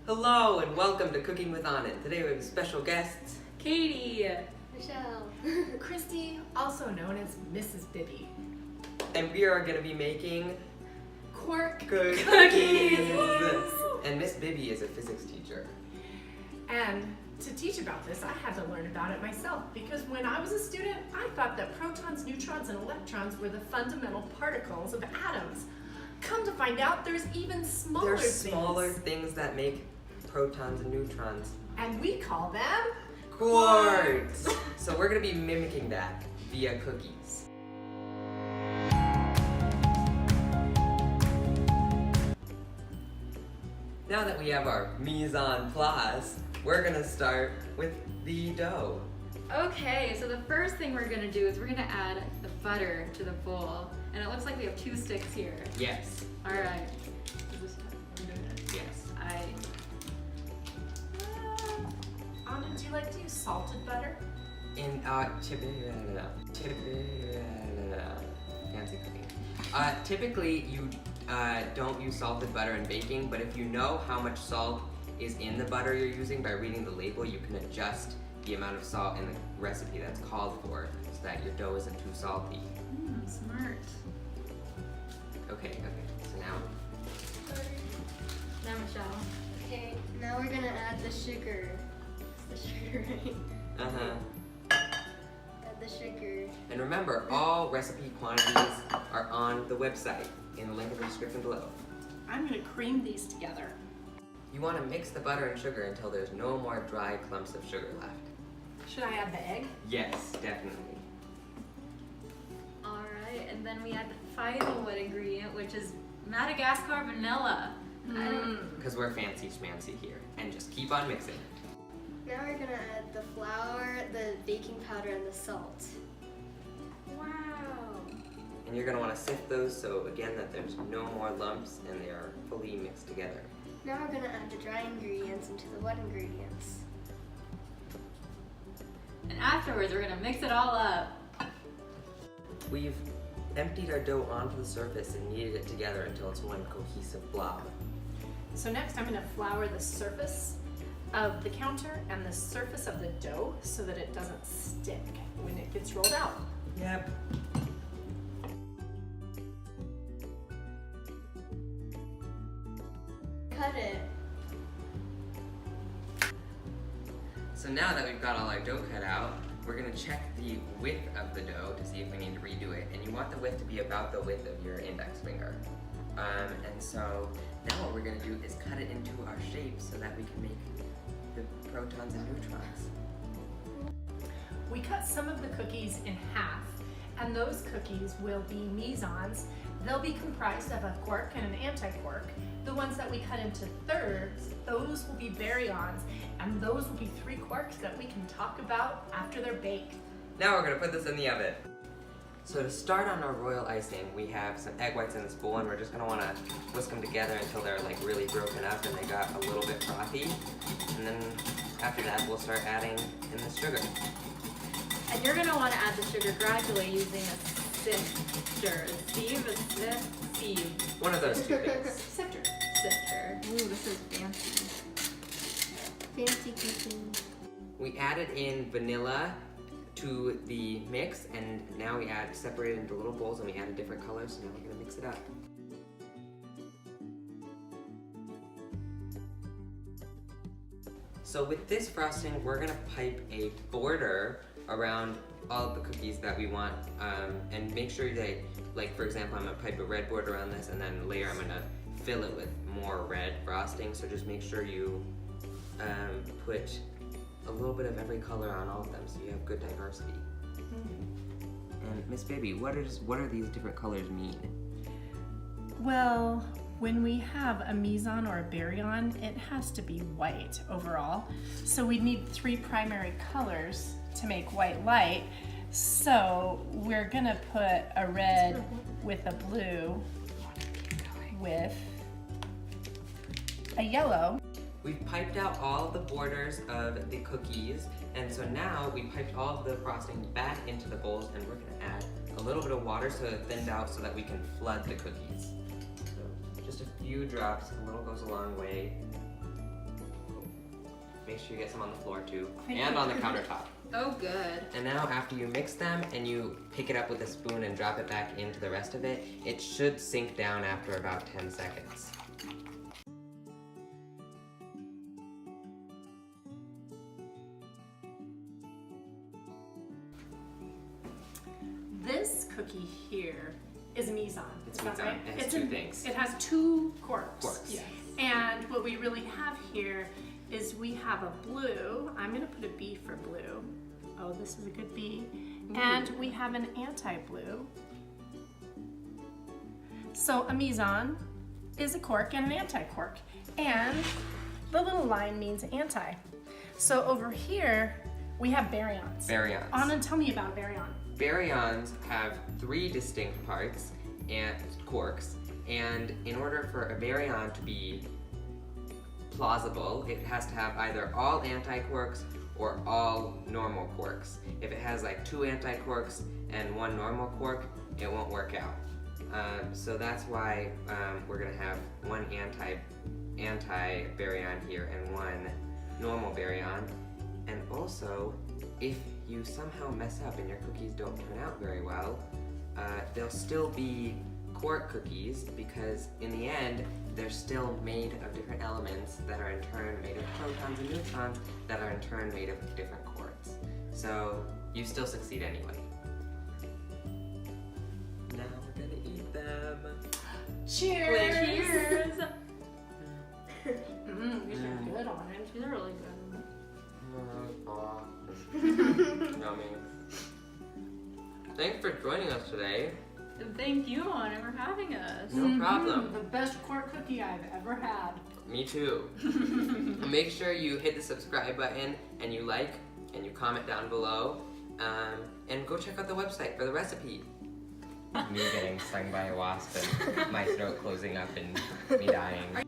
Hello and welcome to Cooking with Anand. Today we have special guests, Katie, Michelle, Christy, also known as Mrs. Bibbey, and we are going to be making Quark Cookies. And Miss Bibbey is a physics teacher. And to teach about this, I had to learn about it myself because when I was a student, I thought that protons, neutrons, and electrons were the fundamental particles of atoms. Come to find out, there's even smaller There's things. smaller things that make protons and neutrons. And we call them Quarks! So we're going to be mimicking that via cookies. Now that we have our mise en place, we're going to start with the dough. Okay, so the first thing we're gonna do is we're gonna add the butter to the bowl. And it looks like we have 2 sticks here. Yes. Alright. Yes. Anand, do you like to use salted butter? In fancy cooking. Typically, you don't use salted butter in baking, but if you know how much salt is in the butter you're using by reading the label, you can adjust the amount of salt in the recipe that's called for so that your dough isn't too salty. Smart. Okay, so now, Now, Michelle. Okay, now we're gonna add the sugar. It's the sugar, right? Add the sugar. And remember, all recipe quantities are on the website in the link in the description below. I'm gonna cream these together. You want to mix the butter and sugar until there's no more dry clumps of sugar left. Should I add the egg? Yes, definitely. Alright, and then we add the final wet ingredient, which is Madagascar vanilla. Because we're fancy schmancy here. And just keep on mixing. Now we're gonna add the flour, the baking powder, and the salt. Wow. And you're going to want to sift those so, again, that there's no more lumps and they are fully mixed together. Now we're gonna add the dry ingredients into the wet ingredients. And afterwards, we're gonna mix it all up. We've emptied our dough onto the surface and kneaded it together until it's one cohesive blob. So next I'm going to flour the surface of the counter and the surface of the dough so that it doesn't stick when it gets rolled out. Yep. Cut it. So now that we've got all our dough cut out, we're going to check the width of the dough to see if we need to redo it. And you want the width to be about the width of your index finger. And so now what we're going to do is cut it into our shape so that we can make the protons and neutrons. We cut some of the cookies in half, and those cookies will be mesons. They'll be comprised of a quark and an anti-quark. The ones that we cut into thirds, those will be baryons, and those will be 3 quarks that we can talk about after they're baked. Now we're going to put this in the oven. So to start on our royal icing, we have some egg whites in this bowl, and we're just going to want to whisk them together until they're like really broken up and they got a little bit frothy. And then after that, we'll start adding in the sugar. And you're gonna wanna add the sugar gradually using a sifter. A sieve, a sieve. One of those 2 things. Sifter. Sifter. Ooh, this is fancy. Fancy cooking. We added in vanilla to the mix, and now we separate it into little bowls, and we added different colors, so now we're gonna mix it up. So with this frosting, we're gonna pipe a border around all of the cookies that we want, and make sure that, like for example, I'm gonna pipe a red border around this, and then later I'm gonna fill it with more red frosting, so just make sure you put a little bit of every color on all of them so you have good diversity. And Miss Bibbey, what are these different colors mean? Well, when we have a meson or a baryon, it has to be white overall. So we need 3 primary colors to make white light. So we're gonna put a red with a blue with a yellow. We've piped out all the borders of the cookies, and so now we piped all of the frosting back into the bowls, and we're gonna add a little bit of water so it thins out so that we can flood the cookies. So just a few drops, a little goes a long way. make sure you get some on the floor too, and on the countertop. Oh, good. And now after you mix them and you pick it up with a spoon and drop it back into the rest of it, it should sink down after about 10 seconds. This cookie here is a mise-en. It's Is that mise-en. right? It has two things. It has two quarks. Quarks. Yes. And what we really have here is we have a blue. I'm gonna put a B for blue. Oh, this is a good B. And we have an anti-blue. So a mise-en is a quark and an anti-quark. And the little line means anti. So over here, we have baryons. Baryons. Anand, tell me about a baryon. Baryons have 3 distinct parts and quarks, and in order for a baryon to be plausible, it has to have either all anti-quarks or all normal quarks. If it has like 2 anti-quarks and 1 normal quark, it won't work out. So that's why we're gonna have 1 anti-baryon here and 1 normal baryon. And also, if you somehow mess up and your cookies don't turn out very well, they'll still be quark cookies because in the end, they're still made of different elements that are in turn made of protons and neutrons that are in turn made of different quarks. So you still succeed anyway. Now we're gonna eat them. Cheers! Cheers. These are good, Anand. These are really good. Yummy. Thanks for joining us today. And thank you, Anand, for having us. No problem. The best quark cookie I've ever had. Me too. Make sure you hit the subscribe button and you like and you comment down below. And go check out the website for the recipe. Me getting stung by a wasp and my throat closing up and me dying.